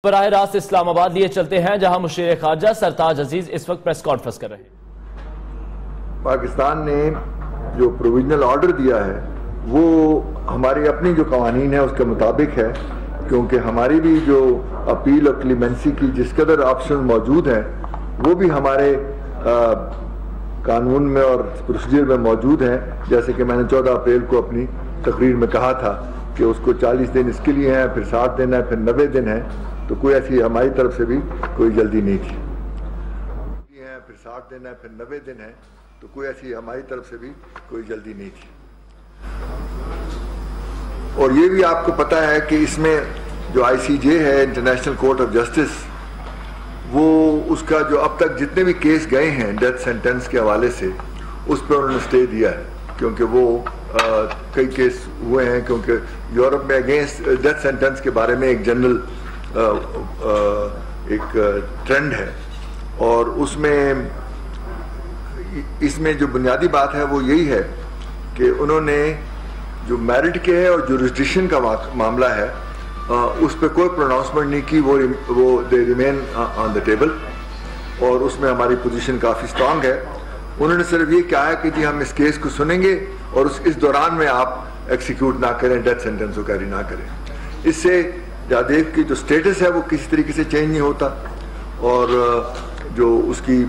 براہ راست اسلام آباد لیے چلتے ہیں جہاں مشیر خارجہ سرتاج عزیز اس وقت پریس کانفرنس کر رہے ہیں۔ پاکستان نے جو پروویژنل آرڈر دیا ہے وہ ہماری اپنی جو قوانین ہیں اس کے مطابق ہے، کیونکہ ہماری بھی جو اپیل اور کلیمنسی کی جس قدر آپشن موجود ہیں وہ بھی ہمارے قانون میں اور پروسیجر میں موجود ہیں، جیسے کہ میں نے 14 اپریل کو اپنی تقریر میں کہا تھا کہ اس کو 40 دن اس کے لیے ہیں، پھر 60 دن ہے، پھر 90 دن ہے، تو کوئی ایسی ہماری طرف سے بھی کوئی جلدی نہیں تھی، پھر 60 دن ہے، پھر 90 دن ہے، تو کوئی ایسی ہماری طرف سے بھی کوئی جلدی نہیں تھی۔ اور یہ بھی آپ کو پتہ ہے کہ اس میں جو ICJ ہے، انٹرنیشنل کورٹ آف جسٹس، وہ اس کا جو اب تک جتنے بھی کیس گئے ہیں ڈیتھ سینٹنس کے حوالے سے اس پہ انہوں نے اسٹے دیا ہے، کیونکہ وہ کئی کیس ہوئے ہیں، کیونکہ یورپ میں اگینسٹ ڈیتھ سینٹنس کے بارے میں ایک جنرل ایک ٹرینڈ ہے، اور اس میں جو بنیادی بات ہے وہ یہی ہے کہ انہوں نے جو میرٹ کے ہے اور جورسڈکشن کا معاملہ ہے اس پہ کوئی پروناؤنسمنٹ نہیں کی، وہ they remain on the table, اور اس میں ہماری پوزیشن کافی اسٹرانگ ہے۔ انہوں نے صرف یہ کہا ہے کہ جی ہم اس کیس کو سنیں گے اور اس دوران میں آپ ایکسیکیوٹ نہ کریں، ڈیتھ سینٹنس کو کیری نہ کریں۔ اس سے جادیو کی جو سٹیٹس ہے وہ کسی طریقے سے چینج نہیں ہوتا، اور جو اس کی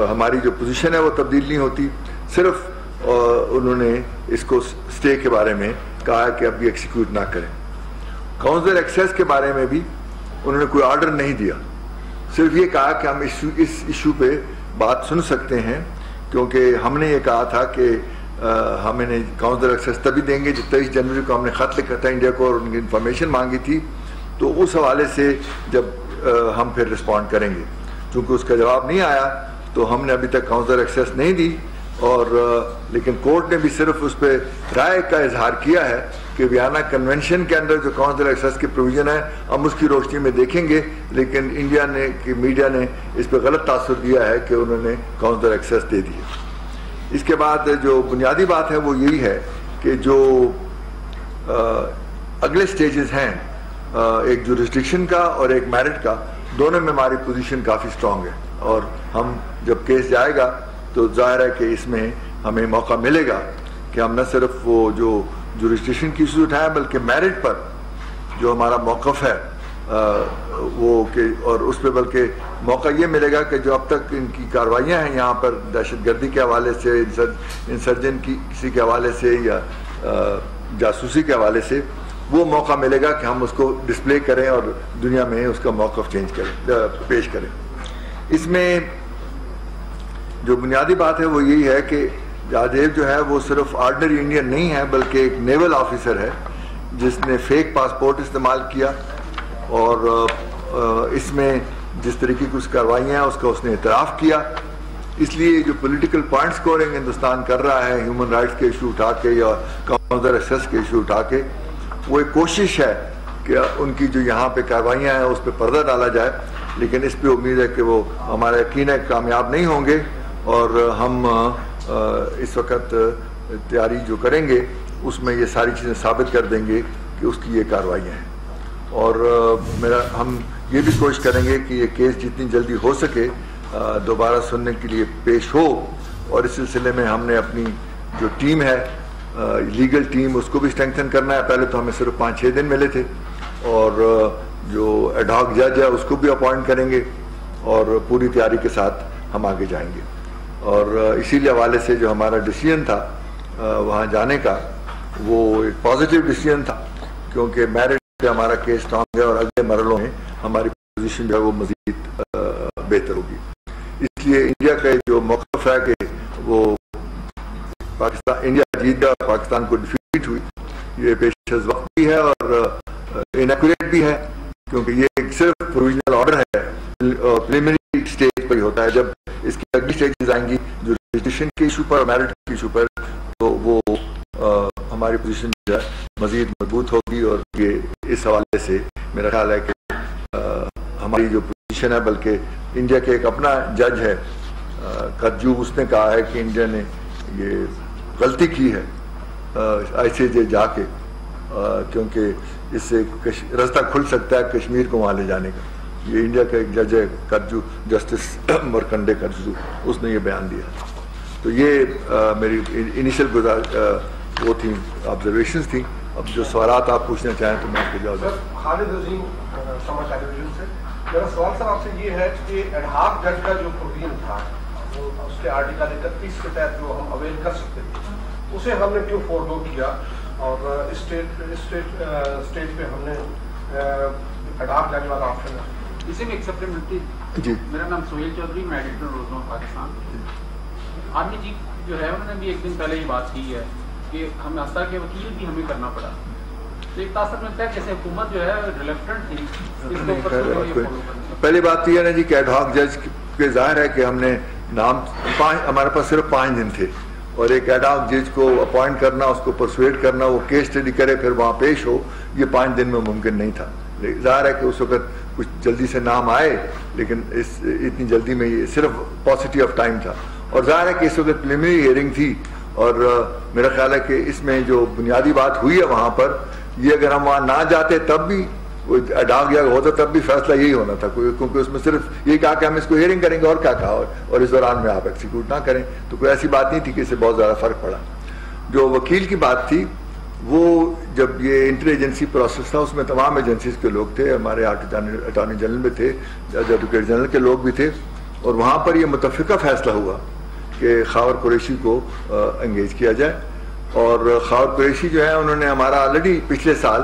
ہماری جو پوزیشن ہے وہ تبدیل نہیں ہوتی، صرف انہوں نے اس کو سٹے کے بارے میں کہا کہ اب بھی ایکسیکیوٹ نہ کریں۔ کاؤنسلر ایکسیس کے بارے میں بھی انہوں نے کوئی آرڈر نہیں دیا، صرف یہ کہا کہ ہم اس ایشو پہ بات سن سکتے ہیں، کیونکہ ہم نے یہ کہا تھا کہ ہمیں کاؤنسلر ایکسیس تبھی دیں گے جب 23 جنوری کو ہم نے خط لکھا تھا انڈیا کو اور ان کی انفارمیشن مانگی تھی، تو اس حوالے سے جب ہم پھر رسپونڈ کریں گے۔ چونکہ اس کا جواب نہیں آیا تو ہم نے ابھی تک کاؤنسلر ایکسیس نہیں دی، اور لیکن کورٹ نے بھی صرف اس پہ رائے کا اظہار کیا ہے کہ ویانا کنونشن کے اندر جو کاؤنسلر ایکسیس کی پروویژن ہے ہم اس کی روشنی میں دیکھیں گے، لیکن انڈیا نے میڈیا نے اس پہ غلط تاثر دیا ہے کہ انہوں نے کاؤنسلر ایکسیس دے دی۔ اس کے بعد جو بنیادی بات ہے وہ یہی ہے کہ جو اگلے سٹیجز ہیں، ایک جورسڈکشن کا اور ایک میرٹ کا، دونوں میں ہماری پوزیشن کافی اسٹرانگ ہے، اور ہم جب کیس جائے گا تو ظاہر ہے کہ اس میں ہمیں موقع ملے گا کہ ہم نہ صرف وہ جو جورسڈکشن کی ایشوز اٹھائیں بلکہ میرٹ پر جو ہمارا موقف ہے وہ کہ، اور اس پہ بلکہ موقع یہ ملے گا کہ جو اب تک ان کی کارروائیاں ہیں یہاں پر دہشت گردی کے حوالے سے، انسرجن کی کسی کے حوالے سے یا جاسوسی کے حوالے سے، وہ موقع ملے گا کہ ہم اس کو ڈسپلے کریں اور دنیا میں اس کا موقف چینج کریں، پیش کریں۔ اس میں جو بنیادی بات ہے وہ یہی ہے کہ جادیو جو ہے وہ صرف آرڈنری انڈین نہیں ہے بلکہ ایک نیول آفیسر ہے جس نے فیک پاسپورٹ استعمال کیا، اور اس میں جس طریقے کی اس کارروائیاں ہیں اس کا اس نے اعتراف کیا۔ اس لیے جو پولیٹیکل پوائنٹ سکورنگ ہندوستان کر رہا ہے ہیومن رائٹس کے ایشو اٹھا کے یا کاؤنسلر ایکسیس کے ایشو اٹھا کے، وہ ایک کوشش ہے کہ ان کی جو یہاں پہ کارروائیاں ہیں اس پہ پردہ ڈالا جائے، لیکن اس پہ امید ہے کہ وہ ہمارا یقین ہے کامیاب نہیں ہوں گے، اور ہم اس وقت تیاری جو کریں گے اس میں یہ ساری چیزیں ثابت کر دیں گے کہ اس کی یہ کارروائیاں ہیں، اور ہم یہ بھی کوشش کریں گے کہ یہ کیس جتنی جلدی ہو سکے دوبارہ سننے کے لیے پیش ہو، اور اس سلسلے میں ہم نے اپنی جو ٹیم ہے لیگل ٹیم اس کو بھی اسٹرینگتھن کرنا ہے۔ پہلے تو ہمیں صرف 5-6 دن ملے تھے، اور جو ایڈ ہاک جج ہے اس کو بھی اپوائنٹ کریں گے، اور پوری تیاری کے ساتھ ہم آگے جائیں گے۔ اور اسی حوالے سے جو ہمارا ڈیسیژن تھا وہاں جانے کا وہ ایک پازیٹیو ڈیسیژن تھا، کیونکہ میرٹ پہ ہمارا کیس اسٹرانگ ہے اور اگلے مرحلوں میں ہماری پوزیشن جو ہے وہ مزید بہتر ہوگی۔ اس لیے انڈیا کا جو موقف ہے کہ وہ پاکستان انڈیا جیت گیا، پاکستان کو ڈیفیٹ ہوئی، یہ پیش از وقت بھی ہے اور انیکوریٹ بھی ہے، کیونکہ یہ صرف پروویژنل آرڈر ہے، پریلیمنری اسٹیج پر ہی ہوتا ہے۔ جب اس کی اگلی اسٹیجز آئیں گی جورسڈکشن کے ایشو پر اور میرٹ کے ایشو پر، تو وہ ہماری پوزیشن جو ہے مزید مضبوط ہوگی، اور یہ اس حوالے سے میرا خیال ہے کہ ہماری جو پوزیشن ہے، بلکہ انڈیا کے ایک اپنا جج ہے کجو، اس نے کہا ہے کہ انڈیا نے یہ غلطی کی ہے ICJ جا کے، کیونکہ اس سے رستہ کھل سکتا ہے کشمیر کو وہاں لے جانے کا۔ یہ انڈیا کا ایک جج ہے کرجو، جسٹس مرکنڈے کرجو، اس نے یہ بیان دیا. تو یہ میری انیشیل وہ تھیں آبزرویشنز تھیں. اب جو سوالات آپ پوچھنا چاہیں تو میں آپ کو جواب دوں. خالد عظیم سما ٹیلی ویژن سے میرا سوال سر آپ سے یہ ہے کہ ایڈ ہاک جج کا جو پروویژن تھا وہ اس کے آرٹیکل 31 کے تحت جو ہم اویل کر سکتے تھے اسے ہم نے کیوں فورگو کیا اور اسٹیٹ پہ ہم نے ایڈ ہاک جج والا آپشن ہے. اسی میں ایکسیپٹیبلٹی. جی میرا نام سہیل چودھری، میں ایڈیٹر روزنامہ پاکستان. آرمی چیف جو ہے انہوں نے بھی ایک دن پہلے یہ بات کی ہے کہ ہمیں حتیٰ کہ وکیل بھی ہمیں کرنا پڑا. تو ایک تاثر ملتا ہے جیسے حکومت جو ہے ریلیکٹنٹ تھی اس کے اوپر. پہلی بات تو یہ نا جی کہ ایڈ ہاک جج کے ظاہر ہے کہ ہم نے نام ہمارے پاس صرف 5 دن تھے اور ایک ایڈ ہاک جج کو اپوائنٹ کرنا، اس کو پرسویٹ کرنا، وہ کیس اسٹڈی کرے پھر وہاں پیش ہو، یہ 5 دن میں ممکن نہیں تھا. ظاہر ہے کہ اس وقت کچھ جلدی سے نام آئے لیکن اتنی جلدی میں یہ صرف پاسٹی آف ٹائم تھا. اور ظاہر ہے کہ اس وقت پریلیمنری ہیئرنگ تھی اور میرا خیال ہے کہ اس میں جو بنیادی بات ہوئی ہے وہاں پر، یہ اگر ہم وہاں نہ جاتے تب بھی ایڈ ہاک گیا ہوتا تب بھی فیصلہ یہی ہونا تھا، کیونکہ اس میں صرف یہ کہا کہ ہم اس کو ہیئرنگ کریں گے اور کیا کہا، اور اس دوران میں آپ ایکسیکیوٹ نہ کریں. تو کوئی ایسی بات نہیں تھی کہ اس سے بہت زیادہ فرق پڑا. جو وکیل کی بات تھی وہ جب یہ انٹر ایجنسی پروسیس تھا اس میں تمام ایجنسیز کے لوگ تھے، ہمارے اٹارنی جنرل میں تھے، ایڈوکیٹ جنرل کے لوگ بھی تھے، اور وہاں پر یہ متفقہ فیصلہ ہوا کہ خاور قریشی کو انگیج کیا جائے. اور خاور قریشی جو ہے انہوں نے ہمارا آلریڈی پچھلے سال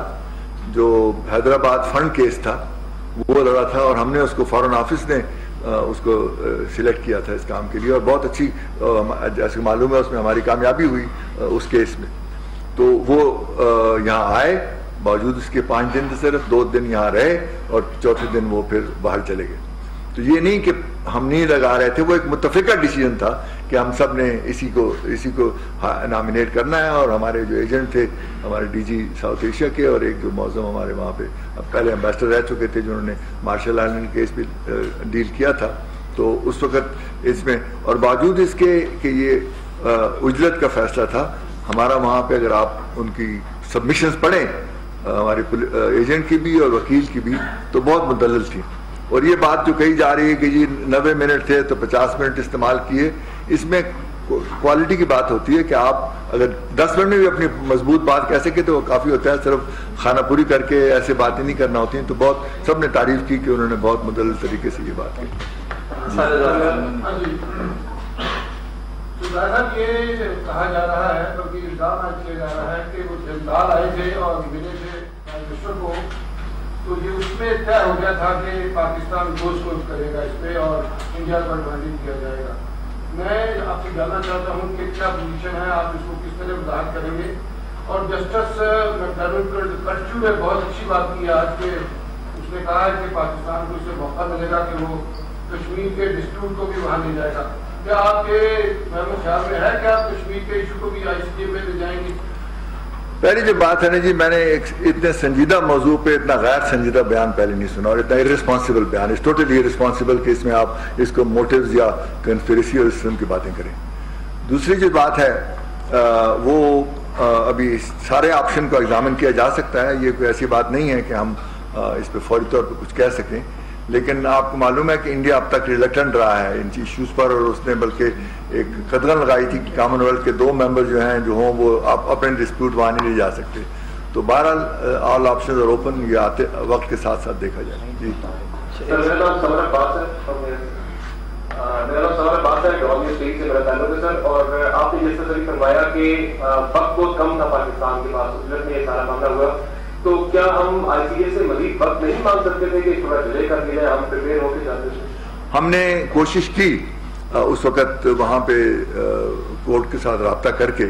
جو حیدرآباد فنڈ کیس تھا وہ لڑا تھا اور ہم نے اس کو فارن آفس نے اس کو سلیکٹ کیا تھا اس کام کے لیے، اور بہت اچھی جیسے معلوم ہے اس میں ہماری کامیابی ہوئی اس کیس میں. تو وہ یہاں آئے، باوجود اس کے 5 دن صرف 2 دن یہاں رہے اور چوتھے دن وہ پھر باہر چلے گئے. تو یہ نہیں کہ ہم نہیں لگا رہے تھے، وہ ایک متفقہ ڈیسیجن تھا کہ ہم سب نے اسی کو نامینیٹ کرنا ہے. اور ہمارے جو ایجنٹ تھے ہمارے ڈی جی ساؤتھ ایشیا کے اور ایک جو معظم ہمارے وہاں پہ اب پہلے امبیسڈر رہ چکے تھے جنہوں نے مارشل آئلینڈ کیس بھی ڈیل کیا تھا، تو اس وقت اس میں اور باوجود اس کے کہ یہ اجرت کا فیصلہ تھا ہمارا، وہاں پہ اگر آپ ان کی سبمیشنز پڑھیں ہمارے ایجنٹ کی بھی اور وکیل کی بھی تو بہت مدلل تھی. اور یہ بات جو کہی جا رہی ہے کہ جی 90 منٹ تھے تو 50 منٹ استعمال کیے، اس میں کوالٹی کی بات ہوتی ہے کہ آپ اگر 10 منٹ میں بھی اپنی مضبوط بات کہہ سکے تو وہ کافی ہوتا ہے، صرف خانہ پوری کر کے ایسے باتیں نہیں کرنا ہوتی ہیں. تو بہت سب نے تعریف کی کہ انہوں نے بہت مدلل طریقے سے یہ بات کی. یہ کہا جا رہا ہے بلکہ الزام کیا جا رہا ہے کہ وہ جنرال آئے تھے اور ملے تھے کو، تو یہ اس میں طے ہو گیا تھا کہ پاکستان گوشت کرے گا اس پہ اور انڈیا پر بینڈنگ کیا جائے گا. میں آپ سے جاننا چاہتا ہوں کہ کیا پوزیشن ہے، آپ اس کو کس طرح وضاحت کریں گے. اور جسٹس کرچو نے بہت اچھی بات کی آج کہ اس نے کہا ہے کہ پاکستان کو اسے موقع ملے گا کہ وہ کشمیر کے ڈسپیوٹ کو بھی وہاں لے جائے گا. کیا آپ کے خیال میں ہے کہ آپ کشمیر کے ایشو کو بھی ICJ میں لے جائیں گے؟ پہلی جو بات ہے نا جی، میں نے ایک اتنے سنجیدہ موضوع پہ اتنا غیر سنجیدہ بیان پہلے نہیں سنا، اور اتنا ارسپانسبل بیان، اس ٹوٹلی ارسپانسبل کہ اس میں آپ اس کو موٹیوز یا کنسپریسی اور اس قسم کی باتیں کریں. دوسری جو بات ہے وہ ابھی سارے آپشن کو ایگزامن کیا جا سکتا ہے، یہ کوئی ایسی بات نہیں ہے کہ ہم اس پہ فوری طور پہ کچھ کہہ سکیں. لیکن آپ کو معلوم ہے کہ انڈیا اب تک ریلیکٹنٹ رہا ہے ان ایشوز پر، اور اس نے بلکہ ایک قدغن لگائی تھی کہ کامن ویلتھ کے 2 ممبر جو ہیں جو ہوں وہ اپنے ڈسپیوٹ وہاں نہیں لے جا سکتے. تو بہرحال آل آپشنز آر اوپن، یہ آتے وقت کے ساتھ ساتھ دیکھا جائے. جی میرا نام سمر عباس ہے، گورنمنٹ اسٹیٹ سے میرا تعلق ہے سر. اور آپ نے جیسے سر فرمایا کہ وقت بہت کم تھا پاکستان کے پاس، اس میں یہ سارا معاملہ ہوا، تو کیا ہم ICJ سے مزید وقت نہیں مانگ سکتے تھے کہ تھوڑا ڈیلے کر دیا، ہم پریپیئر ہو کے جاتے تھے؟ ہم نے کوشش کی اس وقت وہاں پہ کورٹ کے ساتھ رابطہ کر کے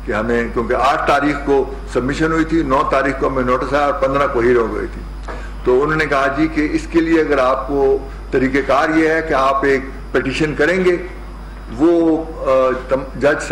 کہ ہمیں، کیونکہ 8 تاریخ کو سبمیشن ہوئی تھی، 9 تاریخ کو ہمیں نوٹس آیا اور 15 کو ہیئرنگ ہوئی تھی. تو انہوں نے کہا جی کہ اس کے لیے اگر آپ کو طریقہ کار یہ ہے کہ آپ ایک پٹیشن کریں گے، وہ جج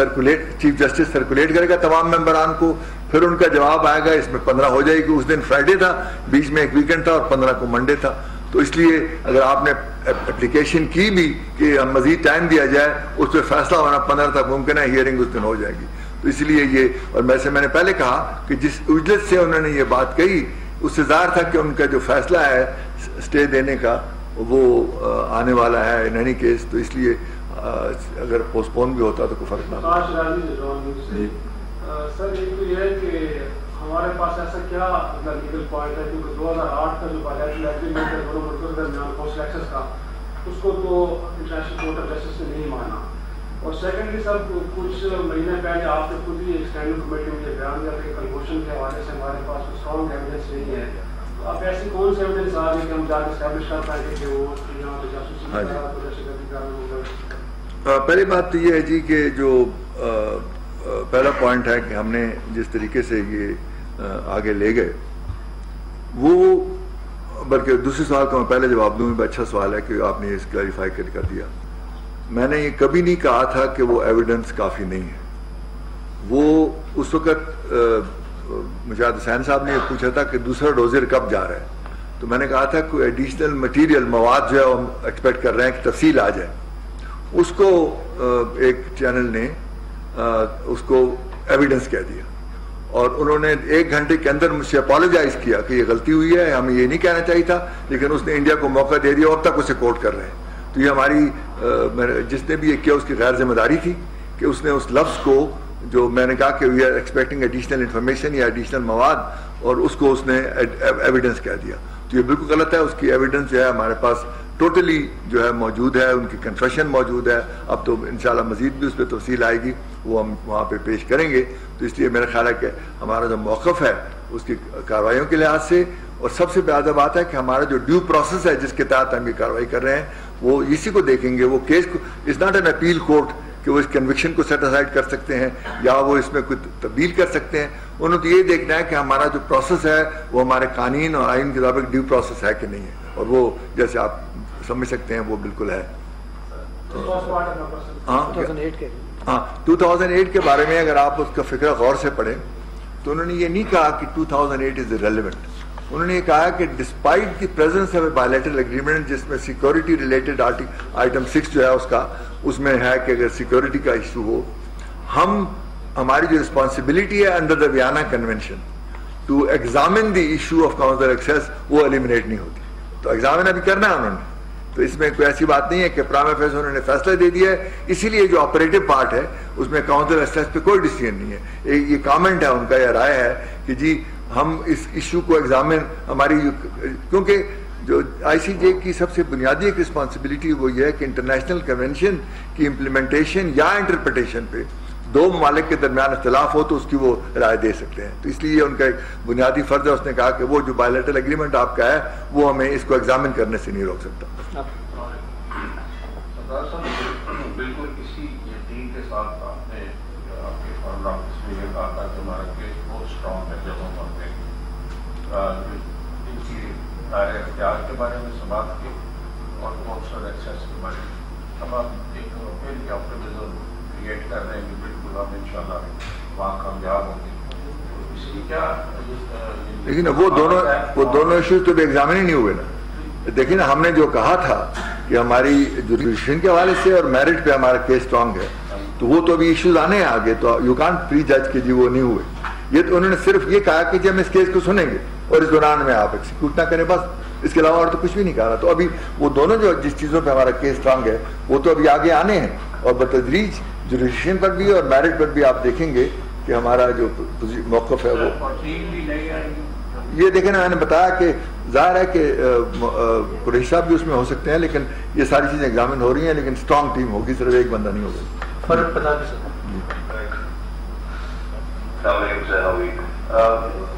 چیف جسٹس سرکولیٹ کرے گا تمام ممبران کو، پھر ان کا جواب آئے گا، اس میں 15 ہو جائے گی. اس دن فرائیڈے تھا، بیچ میں ایک ویکینڈ تھا، اور 15 کو منڈے تھا. تو اس لیے اگر آپ نے اپلیکیشن کی بھی کہ ہم مزید ٹائم دیا جائے، اس پہ فیصلہ ہونا 15 تک ممکن ہے، ہیئرنگ اس دن ہو جائے گی. تو اس لیے یہ، اور ویسے میں نے پہلے کہا کہ جس اجلت سے انہوں نے یہ بات کہی اس سے ظاہر تھا کہ ان کا جو فیصلہ ہے اسٹے دینے کا وہ آنے والا ہے ان اینی کیس، تو اس لیے اگر پوسٹ پون بھی ہوتا تو کوئی فرق نہ پڑتا۔ سر ایک تو یہ ہے کہ ہمارے پاس ایسا کیا لیگل پوائنٹ ہے، کیونکہ 2008 کا جو بائلیٹرل ایگریمنٹ ہے دونوں ملکوں کے درمیان کوسٹل ایکسس کا، اس کو تو انٹرنیشنل کورٹ آف جسٹس نے نہیں مانا۔ اور سیکنڈلی سر کچھ مہینے پہلے آپ نے خود ہی ایک اسٹینڈنگ کمیٹی میں یہ بیان دیا کہ کلبوشن کے حوالے سے ہمارے پاس اسٹرانگ ایویڈنس نہیں ہے، تو آپ ایسی کون سے ایویڈنس آ رہی ہے کہ ہم جا کے اسٹیبلش کر پائیں گے کہ وہ یہاں پہ جاسوسی کر رہا ہے، دہشت گردی کر رہا ہے؟ پہلی بات تو یہ ہے جی کہ جو پہلا پوائنٹ ہے کہ ہم نے جس طریقے سے یہ آگے لے گئے وہ، بلکہ دوسرے سوال کا میں پہلے جواب دوں، اچھا سوال ہے کہ آپ نے اس کلیریفائی کر دیا۔ میں نے یہ کبھی نہیں کہا تھا کہ وہ ایویڈنس کافی نہیں ہے۔ وہ اس وقت مجاہد حسین صاحب نے یہ پوچھا تھا کہ دوسرا ڈوزر کب جا رہا ہے، تو میں نے کہا تھا کوئی ایڈیشنل مٹیریل مواد جو ہے ہم ایکسپیکٹ کر رہے ہیں کہ تفصیل آ جائے۔ اس کو ایک چینل نے اس کو ایویڈنس کہہ دیا، اور انہوں نے 1 گھنٹے کے اندر مجھ سے اپالوجائز کیا کہ یہ غلطی ہوئی ہے، ہمیں یہ نہیں کہنا چاہیے تھا، لیکن اس نے انڈیا کو موقع دے دیا اور اب تک اسے کوٹ کر رہے ہیں۔ تو یہ ہماری جس نے بھی یہ کیا اس کی غیر ذمہ داری تھی کہ اس نے اس لفظ کو، جو میں نے کہا کہ we are expecting additional information یا ایڈیشنل مواد، اور اس کو اس نے ایویڈنس کہہ دیا۔ تو یہ بالکل غلط ہے۔ اس کی ایویڈنس جو ہے ہمارے پاس ٹوٹلی جو ہے موجود ہے، ان کی کنفیشن موجود ہے۔ اب تو انشاءاللہ مزید بھی اس پہ تفصیل آئے گی، وہ ہم وہاں پہ پیش کریں گے۔ تو اس لیے میرا خیال ہے کہ ہمارا جو موقف ہے اس کی کارروائیوں کے لحاظ سے، اور سب سے زیادہ بات ہے کہ ہمارا جو ڈیو پروسیس ہے جس کے تحت ہم یہ کارروائی کر رہے ہیں، وہ اسی کو دیکھیں گے۔ وہ کیس کو is not an appeal court کہ وہ اس کنوکشن کو سیٹ اسائڈ کر سکتے ہیں یا وہ اس میں کوئی تبدیل کر سکتے ہیں۔ انہوں نے یہ دیکھنا ہے کہ ہمارا جو پروسیس ہے وہ ہمارے قانون اور آئین کے مطابق ڈیو پروسیس ہے کہ نہیں ہے، اور وہ جیسے آپ سمجھ سکتے ہیں وہ بالکل ہے۔ ہاں 2008 کے بارے میں اگر آپ اس کا فکرہ غور سے پڑھیں تو انہوں نے یہ نہیں کہا کہ 2008 از irrelevant۔ انہوں نے یہ کہا کہ despite the presence of a bilateral agreement جس میں سیکورٹی ریلیٹڈ آئٹم 6 جو ہے اس میں ہے کہ اگر سیکورٹی کا ایشو ہو، ہماری جو رسپانسبلٹی ہے under the Vienna convention to examine the issue of counsel access, وہ ایلیمنیٹ نہیں ہوتی۔ تو ایگزامن ابھی کرنا ہے انہوں نے، تو اس میں کوئی ایسی بات نہیں ہے کہ پرائم فیس انہوں نے فیصلہ دے دیا ہے۔ اسی لیے جو آپریٹو پارٹ ہے اس میں کاؤنسل ایکسیس پہ کوئی ڈیسیژن نہیں ہے۔ یہ کامنٹ ہے ان کا، یہ رائے ہے کہ جی ہم اس ایشو کو ایگزامن، ہماری کیونکہ جو آئی سی جے کی سب سے بنیادی ایک رسپانسبلٹی وہ یہ ہے کہ انٹرنیشنل کنونشن کی امپلیمنٹیشن یا انٹرپریٹیشن پہ 2 ممالک کے درمیان اختلاف ہو تو اس کی وہ رائے دے سکتے ہیں۔ تو اس لیے ان کا ایک بنیادی فرض ہے۔ اس نے کہا کہ وہ جو بائلیٹرل ایگریمنٹ آپ کا ہے وہ ہمیں اس کو ایگزامن کرنے سے نہیں روک سکتا۔ بالکل اسی یقین کے ساتھ آپ نے آپ کے فارمولا اس میں یہ کہا تھا کہ ہمارا کیس بہت اسٹرانگ ہے جب ہم اپنے ان کی دائرۂ اختیار کے بارے میں سماعت کی اور کاؤنسل ایکسیس کے بارے میں اب آپ ایک پھر آپٹمزم کریٹ کر رہے ہیں کہ بالکل ہم انشاءاللہ وہاں کامیاب ہوں گے۔ اس کی کیا لیکن وہ دونوں ایشوز تو بھی ایگزامن ہی نہیں ہوئے نا۔ دیکھیں نا، ہم نے جو کہا تھا کہ ہماری جوڈیشن کے حوالے سے اور میرٹ پہ ہمارا کیس اسٹرانگ ہے، تو وہ تو ابھی ایشوز آنے ہیں آگے، تو یو کانٹ پری جج کہ جی وہ نہیں ہوئے۔ یہ تو انہوں نے صرف یہ کہا کہ جی ہم اس کیس کو سنیں گے اور اس دوران میں آپ ایکسیکیوٹ نہ کریں، بس اس کے علاوہ اور تو کچھ بھی نہیں کہا۔ تو ابھی وہ دونوں جو جس چیزوں پہ ہمارا کیس اسٹرانگ ہے وہ تو ابھی آگے آنے ہیں، اور بتدریج جوڈیشن پر بھی اور میرٹ پر بھی آپ دیکھیں گے کہ ہمارا جو موقف ہے وہ یہ دیکھیں نا، میں نے بتایا کہ ظاہر ہے کہ قریشی صاحب بھی اس میں ہو سکتے ہیں، لیکن یہ ساری چیزیں ایگزامن ہو رہی ہیں، لیکن اسٹرانگ ٹیم ہوگی، صرف ایک بندہ نہیں ہوگا۔ فرق بتا دیں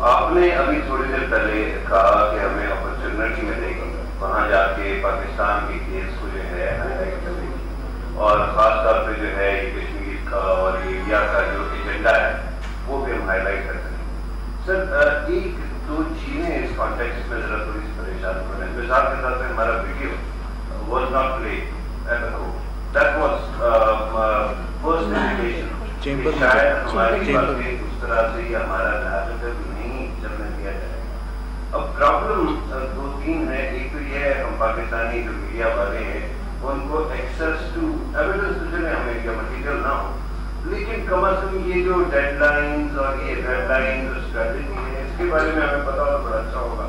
آپ نے ابھی تھوڑی دیر پہلے کہا کہ ہمیں اپرچونٹی ملے گی وہاں جا کے پاکستان کے کیس کو جو ہے ہائی لائٹ کرنے کی، اور خاص طور پہ جو ہے یہ کشمیر کا اور انڈیا کا جو ایجنڈا ہے وہ بھی ہم ہائی لائٹ کر سکیں۔ سر ایک 2 چیزیں اس کانٹیکسٹ میں ذرا تھوڑی سی پریشان ہو رہے ہیں۔ مثال کے طور پہ ہمارا video was not play at the court, that was first indication شاید ہماری باتیں اس طرح سے یا ہمارا نیریٹو نہیں چلنے دیا جائے گا۔ اب پرابلم 2-3 ہے۔ ایک تو یہ ہے ہم پاکستانی جو میڈیا والے ہیں ان کو ایکسیس ٹو ایویڈنس تو چلے ہمیں کیا مٹیریل نہ ہو، لیکن کم از کم یہ جو ڈیڈ لائنز اور یہ ریڈ لائنز اور اسٹریٹجی ہے اس کے بارے میں ہمیں پتا ہونا بڑا اچھا ہوگا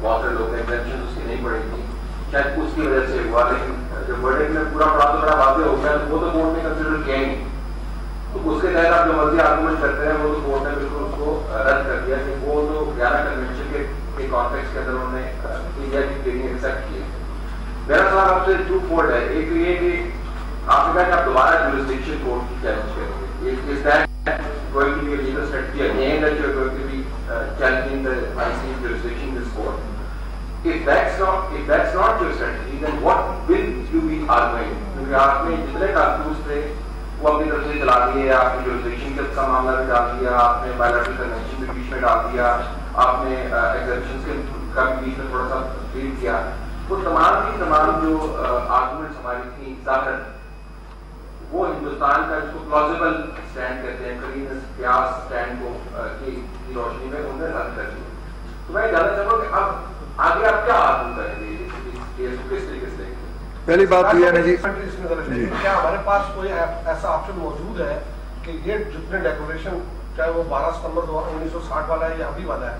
بہت سے لوگ نے ایگزیمپشن اس کی نہیں پڑھی تھی, شاید اس کی وجہ سے ہوا, لیکن جب ورڈکٹ میں پورا پڑھا تو بڑا واضح ہو گیا, وہ تو کورٹ نے کنسیڈر کیا ہی نہیں. تو اس کے تحت آپ جو مرضی آرگومنٹ کرتے ہیں وہ تو کورٹ نے بالکل اس کو رد کر دیا کہ وہ تو 11 کنونشن کے کانٹیکس کے اندر انہوں نے انڈیا کی ٹریننگ ایکسیپٹ کی. میرا سوال آپ سے 2 فولڈ ہے. ایک تو یہ کہ آپ نے کہا کہ آپ دوبارہ جورسڈکشن کورٹ کی چیلنج کریں گے. Is that going to be a legal strategy again that you're going to be challenging the ICC jurisdiction in this court? If that's not your strategy, then what will you be arguing? کیونکہ آپ نے جتنے کارتوس تھے وہ اپنی طرف سے چلا دیے, آپ نے جورسڈکشن کا معاملہ بھی ڈال دیا, آپ نے بائیلیٹرل کنونشن بھی بیچ میں ڈال دیا, آپ نے ایگزیمپشنز کا بھی بیچ میں تھوڑا سا تبدیل کیا. وہ تمام کی تمام جو آرگومنٹس ہماری تھیں ظاہر وہ ہندوستان کا جس کو پلازیبل اسٹینڈ کہتے ہیں, کرین قیاس اسٹینڈ کو کی روشنی میں انہوں نے رد کر دیا. تو میں جاننا چاہوں گا کہ اب آگے آپ کیا آرگو کریں گے اس کیس کو کس طریقے سے دیکھیں گے؟ پہلی بات یہ ہے جی, کیا ہمارے پاس کوئی ایسا آپشن موجود ہے کہ یہ جتنے ڈیکوریشن چاہے وہ 12 ستمبر 1960 والا ہے یا ابھی والا ہے,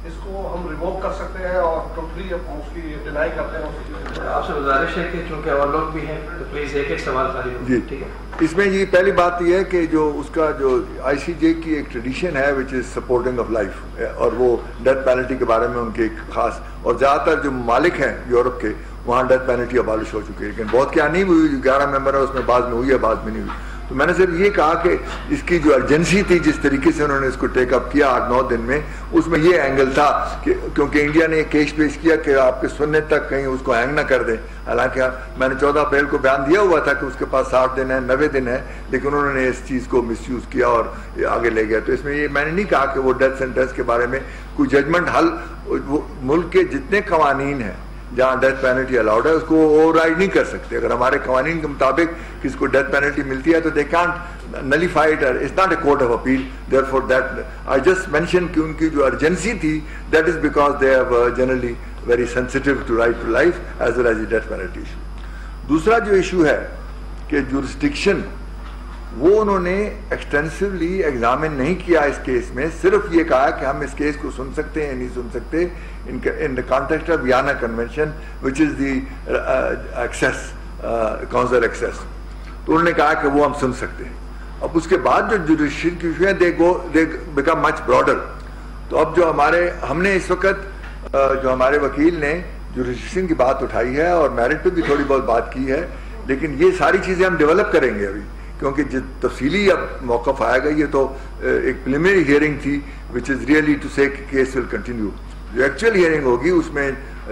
اس کو ہم ریموو کر سکتے ہیں اور ٹوٹلی اس کی ڈینائی کرتے ہیں؟ آپ سے گزارش ہے کہ چونکہ اور لوگ بھی ہیں تو پلیز ایک سوال خالی جی ٹھیک ہے. اس میں یہ پہلی بات یہ ہے کہ جو اس کا جو ICJ کی ایک ٹریڈیشن ہے وچ از سپورٹنگ آف لائف, اور وہ ڈیتھ پینلٹی کے بارے میں ان کے ایک خاص, اور زیادہ تر جو ممالک ہیں یورپ کے وہاں ڈیتھ پینلٹی ابالش ہو چکی ہے, لیکن بہت کیا نہیں ہوئی, جو 11 ممبر ہے اس میں بعض میں ہوئی ہے بعض میں نہیں ہوئی. تو میں نے صرف یہ کہا کہ اس کی جو ارجنسی تھی, جس طریقے سے انہوں نے اس کو ٹیک اپ کیا 8-9 دن میں, اس میں یہ اینگل تھا کہ کیونکہ انڈیا نے ایک کیس پیش کیا کہ آپ کے سننے تک کہیں اس کو ہینگ نہ کر دیں. حالانکہ میں نے 14 اپریل کو بیان دیا ہوا تھا کہ اس کے پاس 60 دن ہے 90 دن ہے, لیکن انہوں نے اس چیز کو مس یوز کیا اور آگے لے گیا. تو اس میں یہ میں نے نہیں کہا کہ وہ ڈیتھ سینٹنس کے بارے میں کوئی ججمنٹ حل, ملک کے جتنے قوانین ہیں جہاں ڈیتھ پینلٹی الاؤڈ ہے اس کو اوور رائڈ نہیں کر سکتے. اگر ہمارے قوانین کے مطابق کسی کو ڈیتھ پینلٹی ملتی ہے تو they can't nullify it, it's not a court of appeal. Therefore that I just mention کہ ان کی جو ارجنسی تھی that is because they have generally very sensitive to right to life as well as the death penalty issue. دوسرا جو issue ہے کہ jurisdiction, وہ انہوں نے ایکسٹینسولی ایگزامن نہیں کیا اس کیس میں, صرف یہ کہا کہ ہم اس کیس کو سن سکتے ہیں نہیں سن سکتے in the context of Vienna Convention which is the access council access. تو انہوں نے کہا کہ وہ ہم سن سکتے ہیں. اب اس کے بعد جو جوڈیشل کی ایشو ہے they become much broader. تو اب جو ہم نے اس وقت جو ہمارے وکیل نے جوڈیشن کی بات اٹھائی ہے اور میرٹ پہ بھی تھوڑی بہت بات کی ہے, لیکن یہ ساری چیزیں ہم ڈیولپ کریں گے ابھی, کیونکہ جو تفصیلی اب موقف آئے گا, یہ تو ایک پریلیمنری ہیئرنگ تھی which is really to say case will continue. جو ایکچوئل ہیئرنگ ہوگی اس میں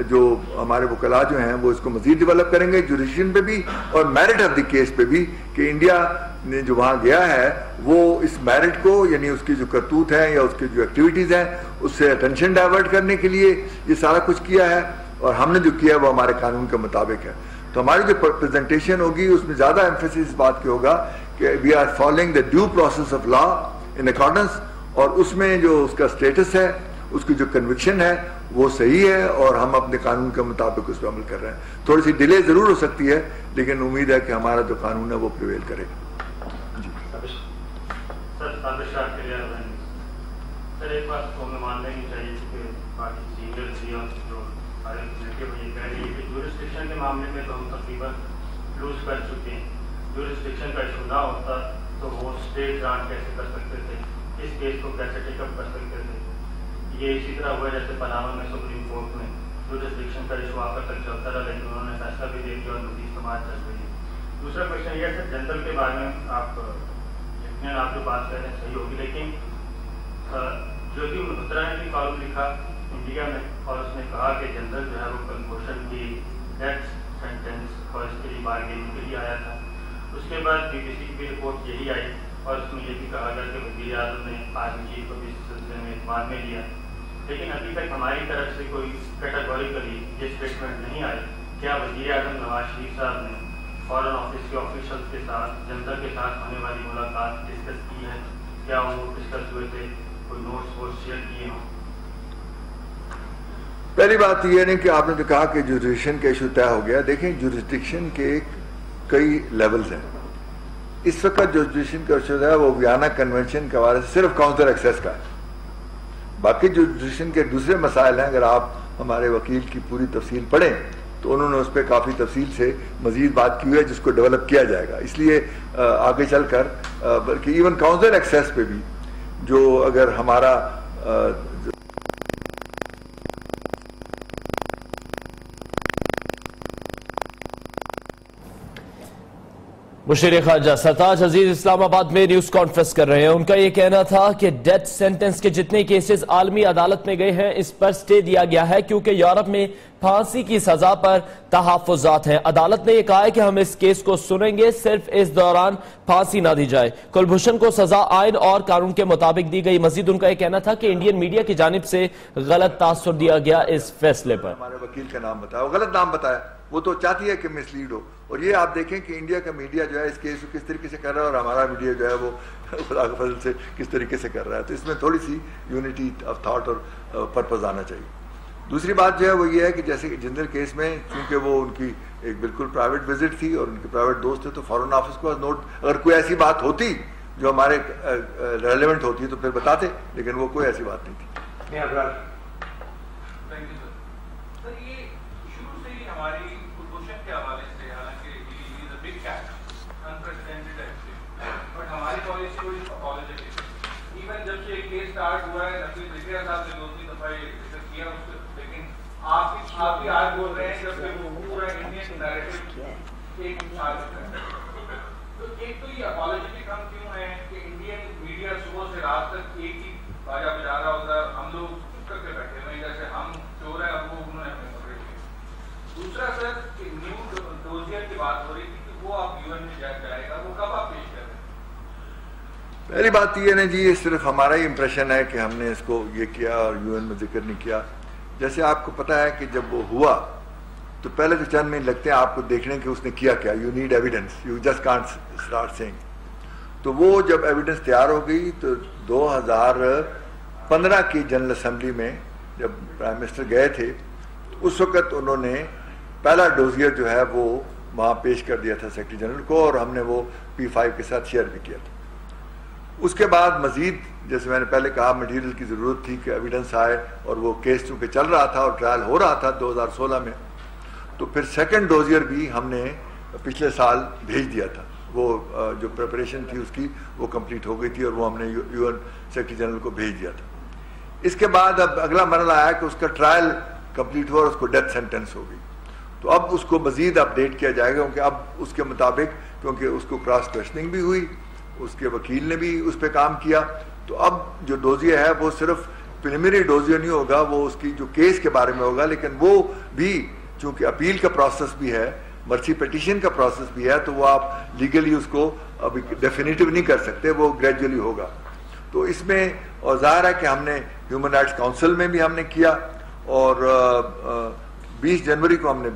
جو ہمارے وکلاء جو ہیں وہ اس کو مزید ڈیولپ کریں گے جوڈیشن پہ بھی اور میرٹ آف دی کیس پہ بھی, کہ انڈیا نے جو وہاں گیا ہے وہ اس میرٹ کو, یعنی اس کی جو کرتوت ہیں یا اس کی جو ایکٹیویٹیز ہیں اس سے اٹینشن ڈائیورٹ کرنے کے لیے یہ سارا کچھ کیا ہے, اور ہم نے جو کیا ہے وہ ہمارے قانون کے مطابق ہے. تو ہماری جو پریزنٹیشن ہوگی اس میں زیادہ ایمفیسس اس بات کی ہوگا کہ we are following the due process of law in accordance, اور اس میں جو اس کا اسٹیٹس ہے, اس کی جو کنوکشن ہے وہ صحیح ہے, اور ہم اپنے قانون کے مطابق اس پہ عمل کر رہے ہیں. تھوڑی سی ڈیلے ضرور ہو سکتی ہے, لیکن امید ہے کہ ہمارا جو قانون ہے وہ پریویل کرے گا. سر ایک بات کو ہمیں مان لینی چاہیے کہ باقی سینئر جو کہ جورسڈکشن کے معاملے میں تو ہم تقریباً لوز کر چکے ہیں. جورسڈکشن کا ایشو نہ ہوتا تو وہ اسٹیٹ گرانٹ کیسے کر سکتے تھے, اس کیس کو کیسے ٹیک اپ کر سکتے تھے. یہ اسی طرح ہوا جیسے پناما میں سپریم کورٹ میں جورسڈکشن کا ایشو آ کر تک چلتا رہا, لیکن انہوں نے فیصلہ بھی دے دیا اور نتیج سماج چل رہی ہے. دوسرا کوشچن یہ ہے سر, جنرل کے بارے میں آپ جو بات کر رہے ہیں صحیح ہوگی, لیکن جیوتی ملہوترا نے بھی کالم لکھا انڈیا میں اور اس نے کہا کہ جنرل جو ہے وہ کنکوشن کی ڈیتھ سینٹینس اور اس کے لیے بارگیننگ کے لیے آیا تھا. اس کے بعد BBC کی بھی رپورٹ یہی آئی اور اس میں یہ بھی کہا گیا کہ وزیر اعظم نے آرمی چیف کو بھی اس سلسلے میں اعتماد میں لیا, لیکن ابھی تک ہماری طرف سے کوئی کیٹیگوریکلی یہ اسٹیٹمنٹ نہیں آئی. کیا وزیر اعظم نواز شریف صاحب نے فارن آفس کے آفیشلس کے ساتھ جنتا کے ساتھ ہونے والی ملاقات ڈسکس کی ہے؟ کیا وہ ڈسکس ہوئے تھے, کوئی نوٹس ووٹس شیئر کیے ہوں؟ پہلی بات یہ نہیں کہ آپ نے جو کہا کہ جوریڈکشن کا ایشو طے ہو گیا. دیکھیں جوریڈکشن کے کئی لیولز ہیں. اس وقت جو جوریڈکشن کا ایشو ہے وہ ویانا کنونشن کے حوالے سے صرف کاؤنسل ایکسیس کا ہے. باقی جو جوریڈکشن کے دوسرے مسائل ہیں, اگر آپ ہمارے وکیل کی پوری تفصیل پڑھیں تو انہوں نے اس پہ کافی تفصیل سے مزید بات کی ہے جس کو ڈیولپ کیا جائے گا. اس لیے آگے چل کر بلکہ ایون کاؤنسل ایکسیس پہ بھی جو اگر ہمارا مشیر خارجہ سرتاج عزیز اسلام آباد میں نیوز کانفرنس کر رہے ہیں. ان کا یہ کہنا تھا کہ ڈیتھ سینٹنس کے جتنے کیسز عالمی عدالت میں گئے ہیں اس پر سٹے دیا گیا ہے کیونکہ یورپ میں پھانسی کی سزا پر تحفظات ہیں. عدالت نے یہ کہا ہے کہ ہم اس کیس کو سنیں گے, صرف اس دوران پھانسی نہ دی جائے. کلبھوشن کو سزا آئین اور قانون کے مطابق دی گئی. مزید ان کا یہ کہنا تھا کہ انڈین میڈیا کی جانب سے غلط تاثر دیا گیا اس فیصلے پر. ہمارے وکیل کا نام بتایا, غلط نام بتایا, وہ تو چاہتی ہے کہ مس لیڈ ہو. اور یہ آپ دیکھیں کہ انڈیا کا میڈیا جو ہے اس کیس کو کس طریقے سے کر رہا ہے اور ہمارا میڈیا جو ہے وہ خدا کے فضل سے کس طریقے سے کر رہا ہے. تو اس میں تھوڑی سی یونٹی آف تھاٹ اور پرپز آنا چاہیے. دوسری بات جو ہے وہ یہ ہے کہ جیسے کہ جندل کیس میں چونکہ وہ ان کی ایک بالکل پرائیویٹ وزٹ تھی اور ان کے پرائیویٹ دوست تھے تو فارن آفس کو نوٹ, اگر کوئی ایسی بات ہوتی جو ہمارے ریلیونٹ ہوتی تو پھر بتاتے, لیکن وہ کوئی ایسی بات نہیں تھی. ہماری پالیسی کو ایون جب سے کیس اسٹارٹ ہوا ہے نقیب ذکر صاحب نے 2-3 دفعہ یہ ڈسکس کیا اس سے, لیکن آپ بھی آج بول رہے ہیں جب کہ وہ پورا انڈین نیریٹو ایک سال تو ایک تو یہ اپالوجیٹک ہم کیوں ہیں کہ انڈین میڈیا صبح سے رات تک ایک ہی باجا بجا رہا ہوتا ہے, ہم لوگ چپ کر کے بیٹھے ہوئے ہیں جیسے ہم چور ہیں اور وہ انہوں نے ہمیں پکڑے ہوئے. دوسرا سر کہ نیو ڈوزیئر کی بات ہو رہی تھی کہ وہ آپ یو این میں جائے گا, وہ کب آپ پیش کر رہے ہیں؟ پہلی بات یہ ہے جی, یہ صرف ہمارا ہی امپریشن ہے کہ ہم نے اس کو یہ کیا اور یو این میں ذکر نہیں کیا. جیسے آپ کو پتا ہے کہ جب وہ ہوا تو پہلے تو چند مہینے لگتے ہیں آپ کو دیکھنے کہ اس نے کیا کیا. You need evidence, you just can't start seeing. تو وہ جب ایویڈنس تیار ہو گئی تو 2015 کی جنرل اسمبلی میں جب پرائم منسٹر گئے تھے اس وقت انہوں نے پہلا ڈوزیئر جو ہے وہ وہاں پیش کر دیا تھا سیکرٹری جنرل کو, اور ہم نے وہ P5 کے ساتھ شیئر بھی کیا تھا. اس کے بعد مزید جیسے میں نے پہلے کہا مٹیریل کی ضرورت تھی کہ ایویڈنس آئے, اور وہ کیس چونکہ چل رہا تھا اور ٹرائل ہو رہا تھا 2016 میں, تو پھر سیکنڈ ڈوزیئر بھی ہم نے پچھلے سال بھیج دیا تھا. وہ جو پریپریشن تھی اس کی وہ کمپلیٹ ہو گئی تھی اور وہ ہم نے یو این سیکرٹری جنرل کو بھیج دیا تھا. اس کے بعد اب اگلا مرحلہ آیا کہ اس کا ٹرائل کمپلیٹ ہوا اور اس کو ڈیتھ سینٹنس ہو گئی. تو اب اس کو مزید اپڈیٹ کیا جائے گا کیونکہ اب اس کے مطابق کیونکہ اس کو کراس کویشچننگ بھی ہوئی, اس کے وکیل نے بھی اس پہ کام کیا. تو اب جو ڈوزیئر ہے وہ صرف پریلیمنری ڈوزیئر نہیں ہوگا, وہ اس کی جو کیس کے بارے میں ہوگا, لیکن وہ بھی چونکہ اپیل کا پروسیس بھی ہے, مرسی پیٹیشن کا پروسیس بھی ہے, تو وہ آپ لیگلی اس کو ابھی ڈیفینیٹو نہیں کر سکتے, وہ گریجولی ہوگا. تو اس میں اور ظاہر ہے کہ ہم نے ہیومن رائٹس کاؤنسل میں بھی ہم نے کیا, اور 20 جنوری کو ہم نے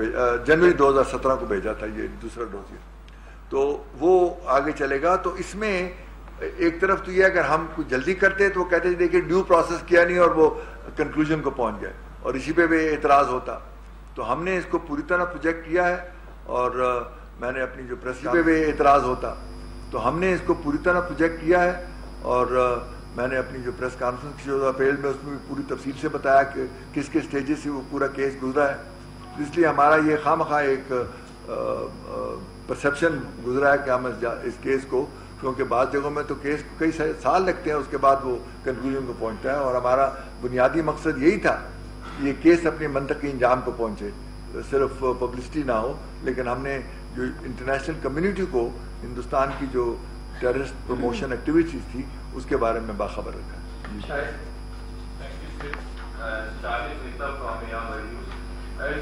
جنوری 2017 کو بھیجا تھا یہ دوسرا ڈوزیئر. تو وہ آگے چلے گا. تو اس میں ایک طرف تو یہ اگر ہم کچھ جلدی کرتے تو وہ کہتے ہیں دیکھیے ڈیو پروسیس کیا نہیں اور وہ کنکلوژن کو پہنچ گئے, اور اسی پہ بھی اعتراض ہوتا. تو ہم نے اس کو پوری طرح پروجیکٹ کیا ہے, اور میں نے اپنی جو پریس پہ بھی اعتراض ہوتا تو ہم نے اس کو پوری طرح پروجیکٹ کیا ہے, اور میں نے اپنی جو پریس کانفرنس کی 14 اپریل میں اس میں بھی پوری تفصیل سے بتایا کہ کس کس اسٹیجز سے وہ پورا کیس گزرا ہے. اس لیے ہمارا یہ خواہ ایک پرسیپشن گزرا ہے کہ ہم اس کیس کو, کیونکہ بعض جگہوں میں تو کیس کئی سال لگتے ہیں اس کے بعد وہ کنکلوژن کو پہنچتا ہے, اور ہمارا بنیادی مقصد یہی تھا یہ کیس اپنے منطقی انجام کو پہنچے, صرف پبلسٹی نہ ہو. لیکن ہم نے جو انٹرنیشنل کمیونٹی کو ہندوستان کی جو ٹیررسٹ پروموشن ایکٹیویٹیز تھی اس کے بارے میں باخبر رکھا.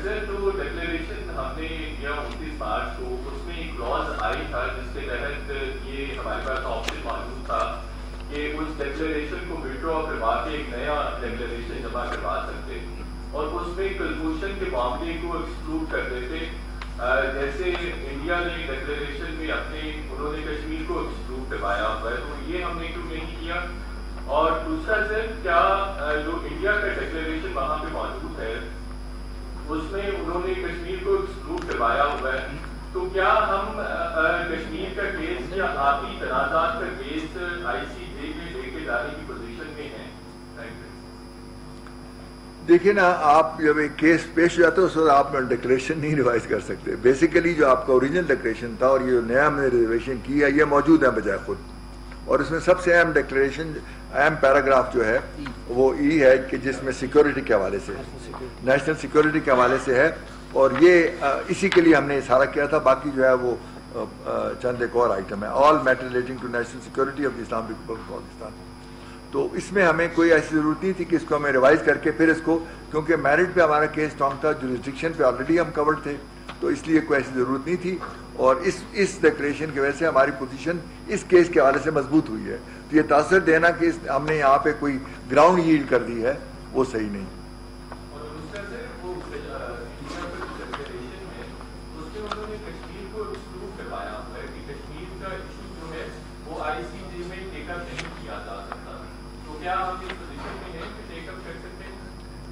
سر جو ڈکلیریشن ہم نے کیا 29 مارچ کو, اس میں ایک کلاز آئی تھا جس کے تحت یہ ہمارے پاس آپشن موجود تھا کہ اس ڈکلیریشن کو وڈرا کروا کے ایک نیا ڈکلیریشن جمع کروا سکتے, اور اس میں کلبھوشن کے معاملے کو ایکسکلوڈ کرتے تھے. جیسے انڈیا نے ڈکلیریشن میں انہوں نے کشمیر کو ایکسکلوڈ کروایا ہوا ہے, تو یہ ہم نے کیوں نہیں کیا؟ اور دوسرا سر کیا جو انڈیا کا ڈکلیریشن وہاں پہ موجود ہے اس میں انہوں نے کشمیر کو ایکسکلوڈ کروایا ہوا ہے, تو کیا ہم کشمیر کا کیس یا آبی تنازعات کا کیس ICJ میں لے کے جانے کی پوزیشن میں ہیں؟ دیکھیں نا, آپ جب ایک کیس پیش ہو جاتا ہے اس وقت آپ ڈکلیریشن نہیں ریوائز کر سکتے. بیسیکلی جو آپ کا اوریجنل ڈکلیریشن تھا اور یہ نیا ہم نے ریزرویشن کی ہے یہ موجود ہے بجائے خود, اور اس میں سب سے اہم ڈکلیریشن اہم پیراگراف جو ہے وہ ای ہے کہ جس میں سیکورٹی کے حوالے سے نیشنل سیکورٹی کے حوالے سے ہے, اور یہ اسی کے لیے ہم نے اشارہ کیا تھا. باقی جو ہے وہ چند ایک اور آئٹم ہے, all matter relating to national security of Islamic Republic of Pakistan. تو اس میں ہمیں کوئی ایسی ضرورت نہیں تھی کہ اس کو ہمیں ریوائز کر کے پھر اس کو, کیونکہ میرٹ پہ ہمارا کیس اسٹرانگ تھا, جوریسڈکشن پہ آلریڈی ہم کورڈ تھے, تو اس لیے کوئی ایسی ضرورت نہیں تھی. اور اس ڈکلیریشن کی وجہ سے ہماری پوزیشن اس کیس کے حوالے سے مضبوط ہوئی ہے. تو یہ تاثر دینا کہ ہم نے یہاں پہ کوئی گراؤنڈ ییلڈ کر دی ہے وہ صحیح نہیں.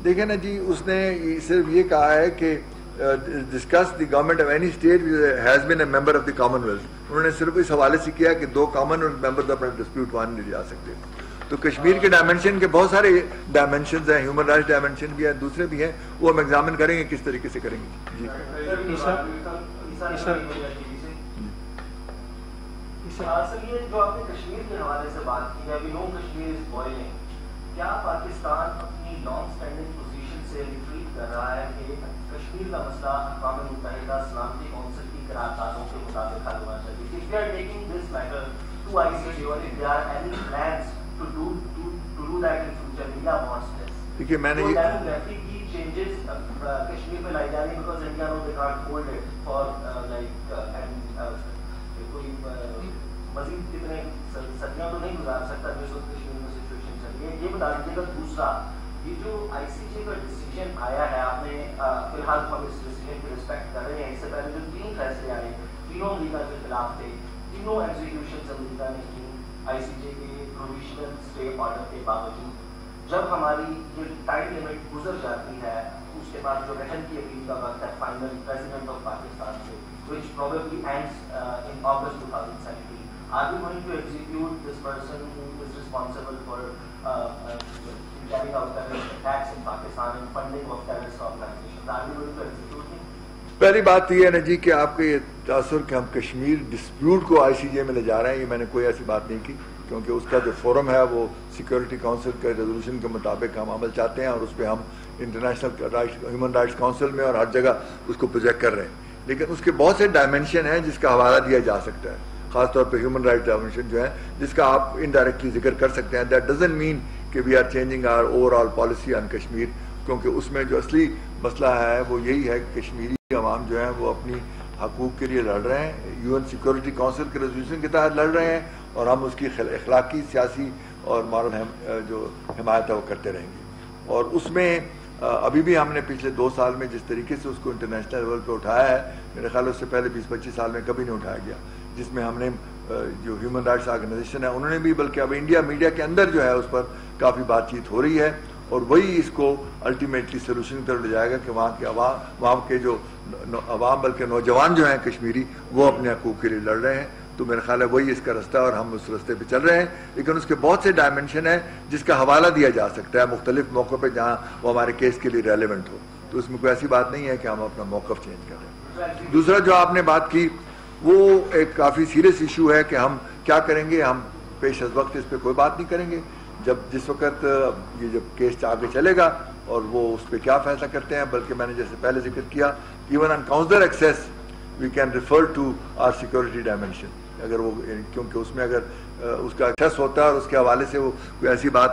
دیکھیں نا جی, اس نے صرف یہ کہا ہے کہ discuss the government of any state has been a member of the common wealth. انہوں نے صرف اس حوالے سے کیا کہ 2 کامن ممبرز اپنا ڈسپیوٹ وہاں نہیں جا سکتے. تو کشمیر کے ڈائمینشن کے بہت سارے ڈائمینشنز ہیں, ہیومن رائٹس ڈائمینشن بھی ہیں, دوسرے بھی ہیں, وہ ہم ایگزامن کریں گے کس طریقے سے کریں گے. جی سر, یہ جو آپ نے کشمیر کے حوالے سے بات کی ہے, وی نو کشمیر از بوائلنگ, کیا پاکستان اپنی لانگ اسٹینڈنگ پوزیشن سے ریٹریٹ کر رہا ہے کہ کشمیر کا مسئلہ اقوام متحدہ سلامتی کونسل کی قراردادوں کے مطابق حل ہونا چاہیے؟ If we are taking this matter to ICJ or if there are any plans to do that in future, India wants this. دیکھیے میں نے demographic key changes کشمیر میں لائی جا رہی because India knows they can't hold it for کوئی مزید کتنے صدیاں تو نہیں گزار سکتا جس وقت کشمیر میں سچویشن چل رہی ہے. یہ بتا دیجیے گا. دوسرا, یہ جو آئی سی جے کا ڈیسیجن آیا ہے, آپ نے فی الحال ہم اس ڈیسیجن کی رسپیکٹ کر رہے ہیں. اس سے پہلے جو 3 فیصلے آئے تینوں امریکہ کے خلاف تھے, تینوں ایگزیکیوشنز امریکہ نے کی آئی سی جے کے پروویژنل اسٹے آرڈر کے باوجود. جب ہماری یہ ٹائم لمٹ گزر جاتی ہے اس کے بعد جو رہن کی اپیل کا وقت ہے فائنل پریزیڈنٹ آف پاکستان سے, which probably ends in August 2017. Are we going to execute this person who is responsible for carrying out terrorist attacks in Pakistan and funding of terrorist organizations? Are we going to execute him? پہلی بات یہ ہے نا جی کہ آپ کے یہ تاثر کہ ہم کشمیر ڈسپیوٹ کو آئی سی جے میں لے جا رہے ہیں, یہ میں نے کوئی ایسی بات نہیں کی, کیونکہ اس کا جو فورم ہے وہ سیکورٹی کونسل کے ریزولوشن کے مطابق ہم عمل چاہتے ہیں, اور اس پہ ہم انٹرنیشنل ہیومن رائٹس کونسل میں اور ہر جگہ اس کو پروجیکٹ کر رہے ہیں. لیکن اس کے بہت سے ڈائمینشن ہیں جس کا حوالہ دیا جا سکتا ہے, خاص طور پہ ہیومن رائٹس ڈائمینشن جو ہے جس کا آپ انڈائریکٹلی ذکر کر سکتے ہیں. دیٹ ڈزنٹ مین کہ we are changing our overall policy on Kashmir, کیونکہ اس میں جو اصلی مسئلہ ہے وہ یہی ہے کہ کشمیری عوام جو ہیں وہ اپنی حقوق کے لیے لڑ رہے ہیں, یو این سیکورٹی کونسل کے ریزولوشن کے تحت لڑ رہے ہیں, اور ہم اس کی اخلاقی, سیاسی اور مارل جو حمایت ہے وہ کرتے رہیں گے. اور اس میں ابھی بھی ہم نے پچھلے 2 سال میں جس طریقے سے اس کو انٹرنیشنل لیول پہ اٹھایا ہے, میرے خیال اس سے پہلے 20-25 سال میں کبھی نہیں اٹھایا گیا, جس میں ہم نے جو ہیومن رائٹس آرگنائزیشن ہے انہوں نے بھی, بلکہ اب انڈیا میڈیا کے اندر جو ہے اس پر کافی بات چیت ہو رہی ہے, اور وہی اس کو الٹیمیٹلی سولوشن کی طرف لے جائے گا کہ وہاں کے جو عوام بلکہ نوجوان جو ہیں کشمیری وہ اپنے حقوق کے لیے لڑ رہے ہیں. تو میرا خیال ہے وہی اس کا رستہ ہے اور ہم اس رستے پہ چل رہے ہیں. لیکن اس کے بہت سے ڈائمینشن ہیں جس کا حوالہ دیا جا سکتا ہے مختلف موقع پہ جہاں وہ ہمارے کیس کے لیے ریلیونٹ ہو. تو اس میں کوئی ایسی بات نہیں ہے کہ ہم اپنا موقف چینج کر رہے ہیں. دوسرا جو آپ نے بات کی وہ ایک کافی سیریس ایشو ہے کہ ہم کیا کریں گے. ہم پیش از وقت اس پہ کوئی بات نہیں کریں گے. جس وقت یہ جب کیس آگے چلے گا اور وہ اس پہ کیا فیصلہ کرتے ہیں, بلکہ میں نے جیسے پہلے ذکر کیا even on counsellor access we can refer to our security dimension. اگر وہ کیونکہ اس میں اگر اس کا ایکسیس ہوتا ہے اور اس کے حوالے سے وہ کوئی ایسی بات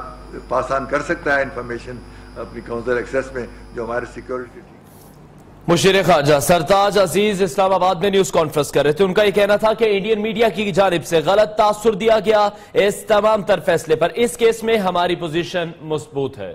پاس آن کر سکتا ہے انفارمیشن اپنی کاؤنسلر ایکسیس میں جو ہمارے سیکورٹی. مشیر خارجہ سرتاج عزیز اسلام آباد میں نیوز کانفرنس کر رہے تھے. ان کا یہ کہنا تھا کہ انڈین میڈیا کی جانب سے غلط تاثر دیا گیا اس تمام تر فیصلے پر. اس کیس میں ہماری پوزیشن مضبوط ہے.